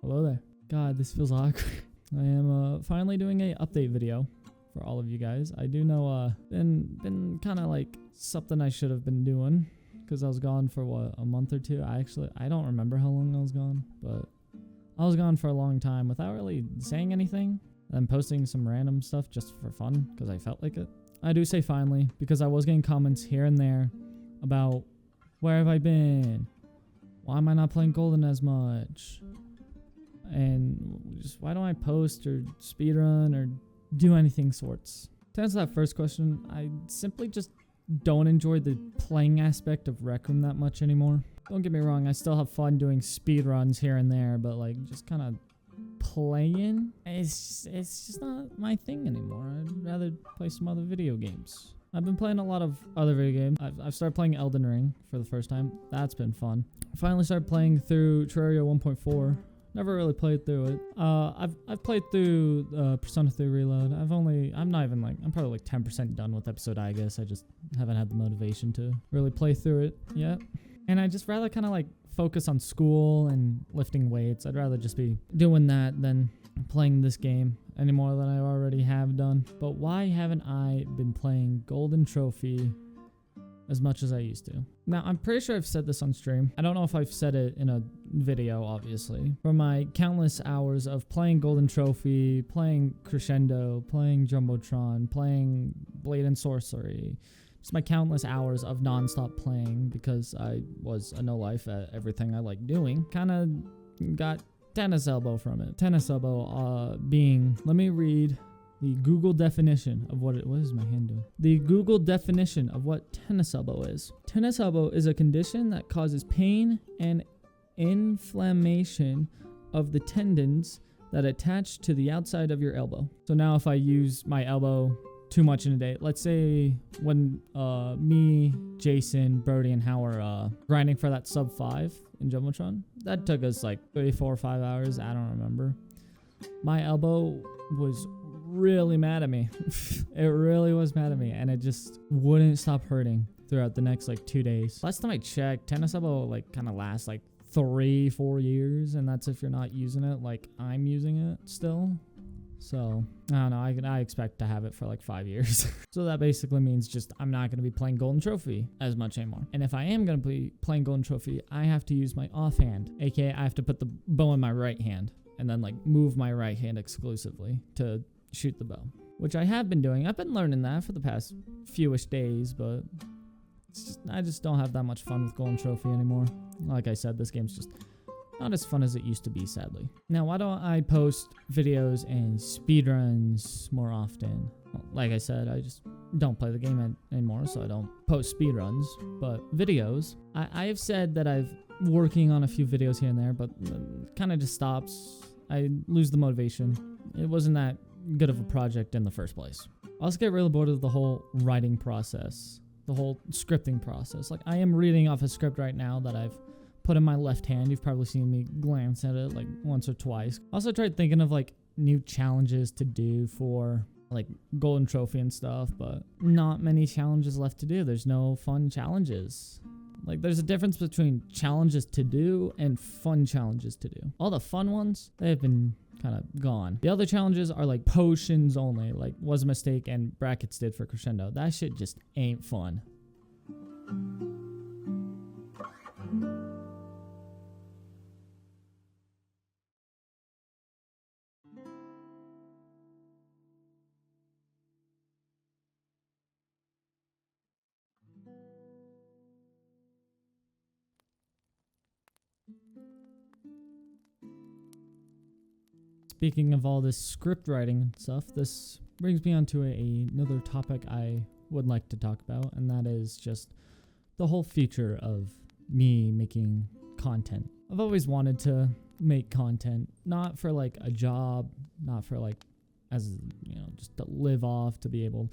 Hello there. God, this feels awkward. I am finally doing a update video for all of you guys. I do know been kind of like something I should have been doing because I was gone for what, a month or two. I don't remember how long I was gone, but I was gone for a long time without really saying anything. I'm posting some random stuff just for fun because I felt like it. I do say finally because I was getting comments here and there about where have I been? Why am I not playing Golden as much? And just why don't I post or speedrun or do anything sorts? To answer that first question, I simply just don't enjoy the playing aspect of Rec Room that much anymore. Don't get me wrong, I still have fun doing speedruns here and there, but like just kind of playing, it's just not my thing anymore. I'd rather play some other video games. I've been playing a lot of other video games. I've started playing Elden Ring for the first time. That's been fun. Finally started playing through Terraria 1.4. Never really played through it. I've played through Persona 3 Reload. I'm probably like 10% done with episode I guess. I just haven't had the motivation to really play through it yet. And I just rather kind of like focus on school and lifting weights. I'd rather just be doing that than playing this game any more than I already have done. But why haven't I been playing Golden Trophy as much as I used to? Now, I'm pretty sure I've said this on stream. I don't know if I've said it in a video, obviously. For my countless hours of playing Golden Trophy, playing Crescendo, playing Jumbotron, playing Blade and Sorcery, just my countless hours of non-stop playing because I was a no-life at everything I like doing. Kind of got tennis elbow from it. Tennis elbow being, let me read the Google definition of what is my hand doing? The Google definition of what tennis elbow is. Tennis elbow is a condition that causes pain and inflammation of the tendons that attach to the outside of your elbow. So now if I use my elbow too much in a day, let's say when me, Jason, Brody, and Hal were grinding for that sub 5 in Jumbotron, that took us like 34 or 5 hours. I don't remember. My elbow was really mad at me. It really was mad at me, and it just wouldn't stop hurting throughout the next like 2 days. Last time I checked, tennis elbow like kind of lasts like 3-4 years, and that's if you're not using it like I'm using it still. So I don't know, I expect to have it for like 5 years. So that basically means just I'm not going to be playing Golden Trophy as much anymore. And if I am going to be playing Golden Trophy, I have to use my offhand, aka I have to put the bow in my right hand and then like move my right hand exclusively to shoot the bow, which I have been doing. I've been learning that for the past fewish days, but I just don't have that much fun with Golden Trophy anymore. Like I said, this game's just not as fun as it used to be, sadly. Now, why don't I post videos and speedruns more often? Well, like I said, I just don't play the game anymore, so I don't post speedruns. But videos, I have said that I've working on a few videos here and there, but kind of just stops. I lose the motivation. It wasn't that good of a project in the first place. I also get really bored of the whole writing process, the whole scripting process. Like, I am reading off a script right now that I've put in my left hand. You've probably seen me glance at it like once or twice. Also tried thinking of like new challenges to do for like Golden Trophy and stuff, but not many challenges left to do. There's no fun challenges. Like, there's a difference between challenges to do and fun challenges to do. All the fun ones, they have been kind of gone. The other challenges are like potions only, like Was a Mistake and Brackets did for Crescendo. That shit just ain't fun. Speaking of all this script writing and stuff, this brings me on to another topic I would like to talk about, and that is just the whole future of me making content. I've always wanted to make content, not for like a job, not for like, as you know, just to live off, to be able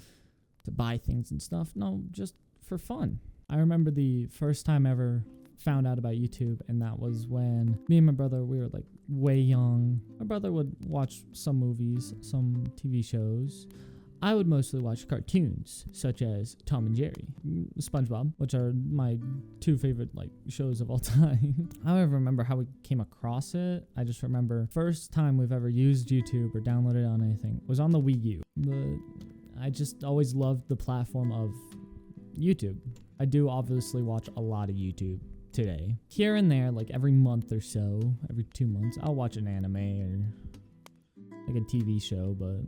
to buy things and stuff. No, just for fun. I remember the first time I ever found out about YouTube, and that was when me and my brother, we were like way young. My brother would watch some movies, some TV shows. I would mostly watch cartoons such as Tom and Jerry, SpongeBob, which are my two favorite like shows of all time. I don't even remember how we came across it. I just remember first time we've ever used YouTube or downloaded on anything was on the Wii U. I just always loved the platform of YouTube. I do obviously watch a lot of YouTube today. Here and there, like every month or so, every 2 months, I'll watch an anime or like a TV show, but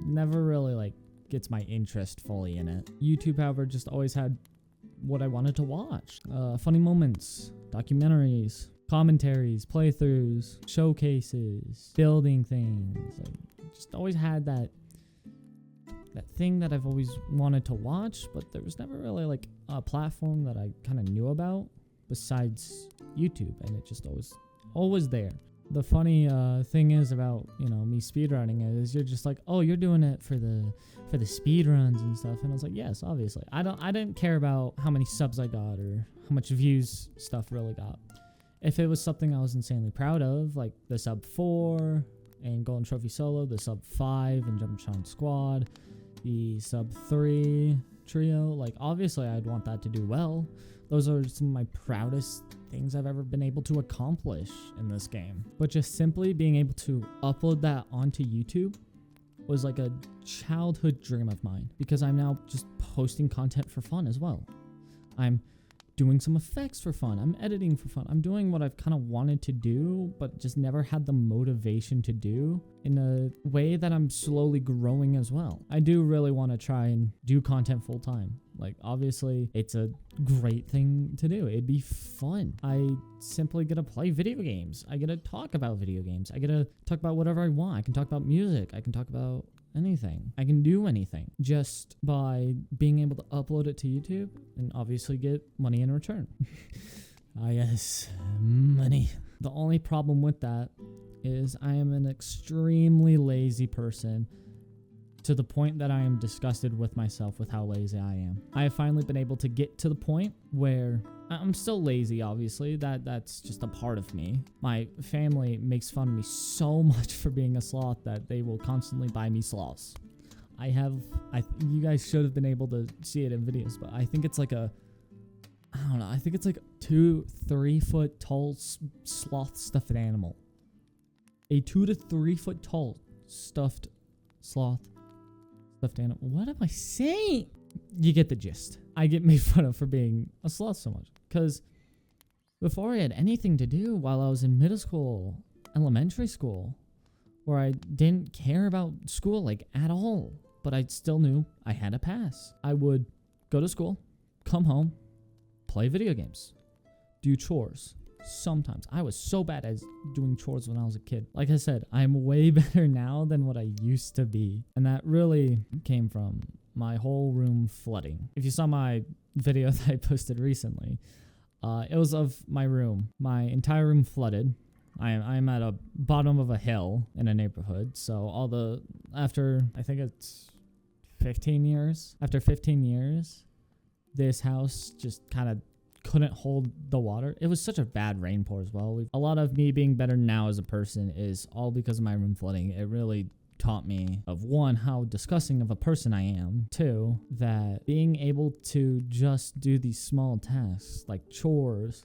never really like gets my interest fully in it. YouTube, however, just always had what I wanted to watch. Funny moments, documentaries, commentaries, playthroughs, showcases, building things. Like, just always had that thing that I've always wanted to watch, but there was never really like a platform that I kind of knew about besides YouTube, and it just always there. The funny thing is about, you know, me speedrunning it is you're just like, oh, you're doing it for the speed runs and stuff, and I was like, yes, obviously. I didn't care about how many subs I got or how much views stuff really got. If it was something I was insanely proud of, like the sub 4 and Golden Trophy Solo, the sub 5 and Jumpshine Squad, the sub 3 trio, like obviously I'd want that to do well. Those are some of my proudest things I've ever been able to accomplish in this game. But just simply being able to upload that onto YouTube was like a childhood dream of mine, because I'm now just posting content for fun as well. I'm doing some effects for fun. I'm editing for fun. I'm doing what I've kind of wanted to do, but just never had the motivation to do in a way that I'm slowly growing as well. I do really want to try and do content full time. Like, obviously, it's a great thing to do. It'd be fun. I simply get to play video games. I get to talk about video games. I get to talk about whatever I want. I can talk about music. I can talk about anything. I can do anything just by being able to upload it to YouTube and obviously get money in return. Yes, money. The only problem with that is I am an extremely lazy person, to the point that I am disgusted with myself with how lazy I am. I have finally been able to get to the point where I'm still lazy, obviously. That's just a part of me. My family makes fun of me so much for being a sloth that they will constantly buy me sloths. You guys should have been able to see it in videos, but I think it's like I think it's like 2-3 foot tall sloth stuffed animal. A 2 to 3 foot tall stuffed sloth. Animal. What am I saying? You get the gist. I get made fun of for being a sloth so much, because before I had anything to do while I was in middle school, elementary school, where I didn't care about school like at all, but I still knew I had a pass. I would go to school, come home, play video games, do chores. Sometimes I was so bad at doing chores when I was a kid. Like I said, I'm way better now than what I used to be. And that really came from my whole room flooding. If you saw my video that I posted recently, it was of my room. My entire room flooded. I'm at a bottom of a hill in a neighborhood. So after I think it's 15 years, this house just kind of couldn't hold the water. It was such a bad rain pour as well. A lot of me being better now as a person is all because of my room flooding. It really taught me of, one, how disgusting of a person I am. Two, that being able to just do these small tasks like chores,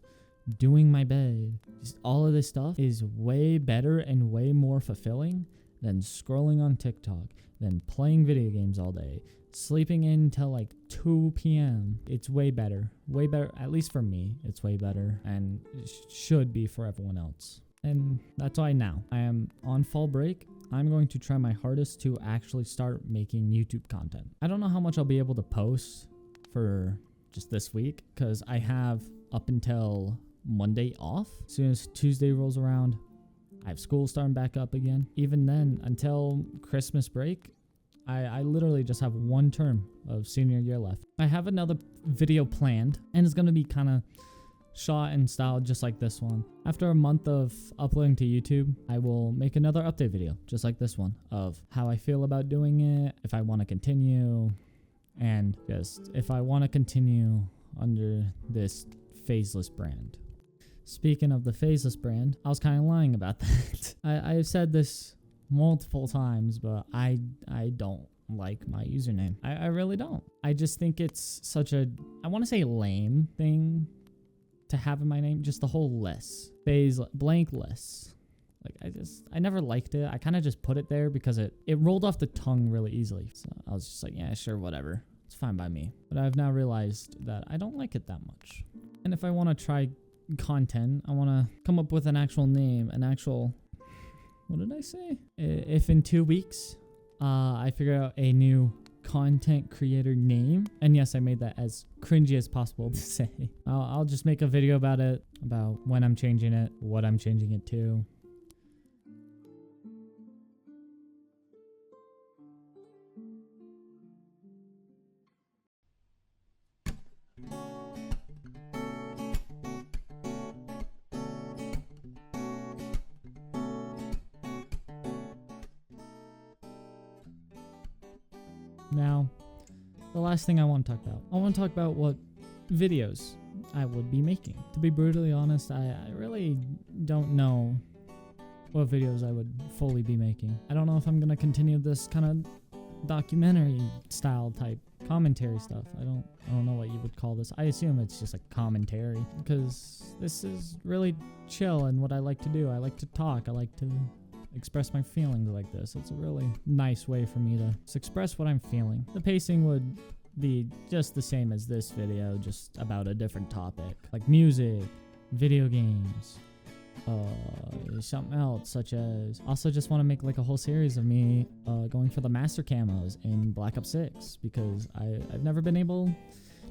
doing my bed, just all of this stuff is way better and way more fulfilling than scrolling on TikTok, than playing video games all day, sleeping in till like 2 p.m. It's way better, at least for me. It's way better, and it should be for everyone else. And that's why now I am on fall break. I'm going to try my hardest to actually start making YouTube content. I don't know how much I'll be able to post for just this week, because I have up until Monday off. As soon as Tuesday rolls around, I have school starting back up again. Even then, until Christmas break, I literally just have one term of senior year left. I have another video planned, and it's going to be kind of shot and styled just like this one. After a month of uploading to YouTube, I will make another update video just like this one, of how I feel about doing it, if I want to continue, and just if I want to continue under this Phaseless brand. Speaking of the Phaseless brand, I was kind of lying about that. I've said this multiple times, but I don't like my username. I really don't. I just think it's such a, I want to say lame thing to have in my name. Just the whole list. phase blank lists. Like I never liked it. I kind of just put it there because it rolled off the tongue really easily. So I was just like, yeah, sure, whatever. It's fine by me. But I've now realized that I don't like it that much. And if I want to try content, I want to come up with an actual name, what did I say? If in 2 weeks, I figure out a new content creator name, and yes, I made that as cringy as possible to say. I'll just make a video about it, about when I'm changing it, what I'm changing it to. Now, the last thing I want to talk about. I want to talk about what videos I would be making. To be brutally honest, I really don't know what videos I would fully be making. I don't know if I'm going to continue this kind of documentary style type commentary stuff. I don't know what you would call this. I assume it's just like commentary, because this is really chill and what I like to do. I like to talk. I like to express my feelings like this. It's a really nice way for me to express what I'm feeling. The pacing would be just the same as this video, just about a different topic, like music, video games, something else, such as also just want to make like a whole series of me going for the master camos in Black Ops 6, because I've never been able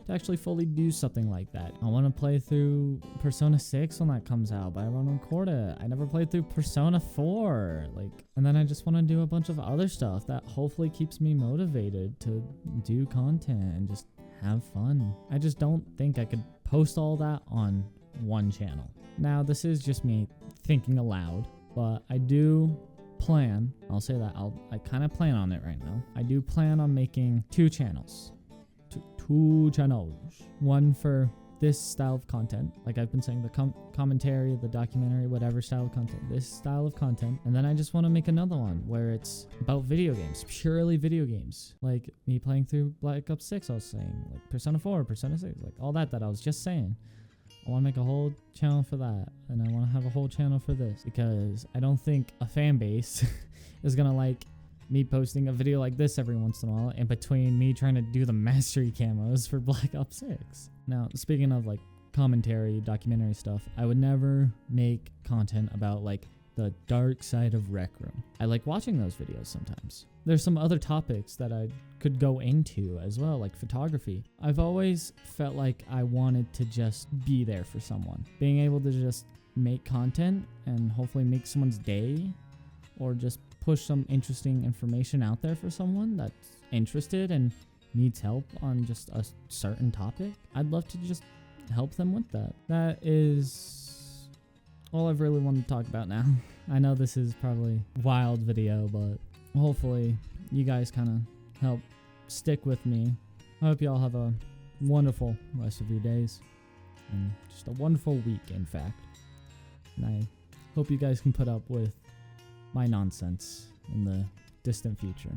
to actually fully do something like that. I want to play through Persona 6 when that comes out, but I want to record it. I never played through Persona 4, and then I just want to do a bunch of other stuff that hopefully keeps me motivated to do content and just have fun. I just don't think I could post all that on one channel. Now, this is just me thinking aloud, but I do plan, I'll say that, I kind of plan on it right now. I do plan on making 2 channels. Two channels. One for this style of content, like I've been saying, the commentary, the documentary, whatever style of content, this style of content. And then I just want to make another one where it's about video games, purely video games, like me playing through Black Ops 6, I was saying, like Persona 4, Persona 6, like all that I was just saying. I want to make a whole channel for that, and I want to have a whole channel for this, because I don't think a fan base is gonna like me posting a video like this every once in a while in between me trying to do the mastery camos for Black Ops 6. Now, speaking of like commentary, documentary stuff, I would never make content about like the dark side of Rec Room. I like watching those videos sometimes. There's some other topics that I could go into as well, like photography. I've always felt like I wanted to just be there for someone. Being able to just make content and hopefully make someone's day, or just push some interesting information out there for someone that's interested and needs help on just a certain topic. I'd love to just help them with that. That is all I've really wanted to talk about now. I know this is probably a wild video, but hopefully you guys kind of help stick with me. I hope you all have a wonderful rest of your days, and just a wonderful week, in fact. And I hope you guys can put up with my nonsense in the distant future.